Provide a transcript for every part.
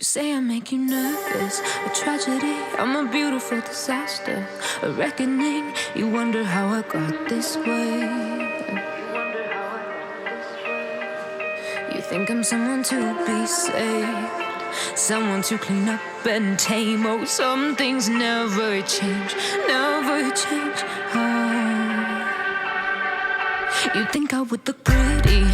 say I make you nervous, a tragedy, I'm a beautiful disaster, a reckoning, you wonder how I got this way. You think I'm someone to be saved, someone to clean up and tame. Oh, some things never change, never change. You think I would look pretty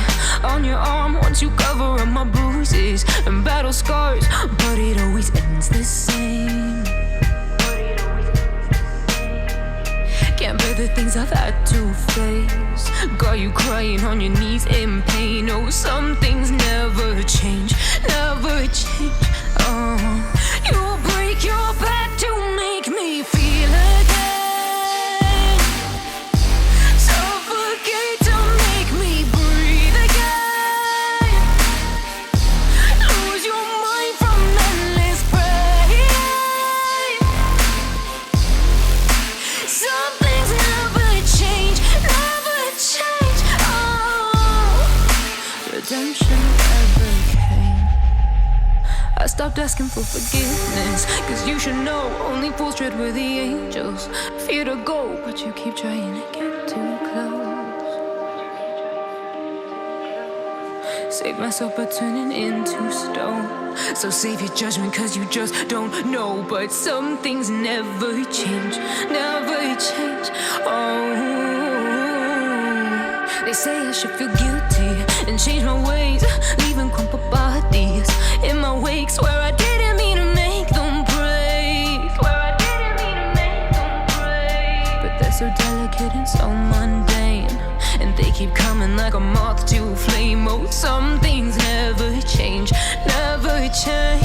on your arm once you cover up my bruises and battle scars, but it always ends the same. Can't bear the things I've had to face, got you crying on your knees in pain. Oh, some things never change, never change. Oh, you'll break your back to make me feel again. I stopped asking for forgiveness, cause you should know only fools tread where the angels fear to go, but you keep trying to get too close. Save myself by turning into stone, so save your judgment cause you just don't know. But some things never change, never change. Oh, they say I should feel guilty and change my ways, leaving crumpled bodies in my wake. Swear I didn't mean to make them break, swear I didn't mean to make them break. But they're so delicate and so mundane, and they keep coming like a moth to a flame. Oh, some things never change, never change.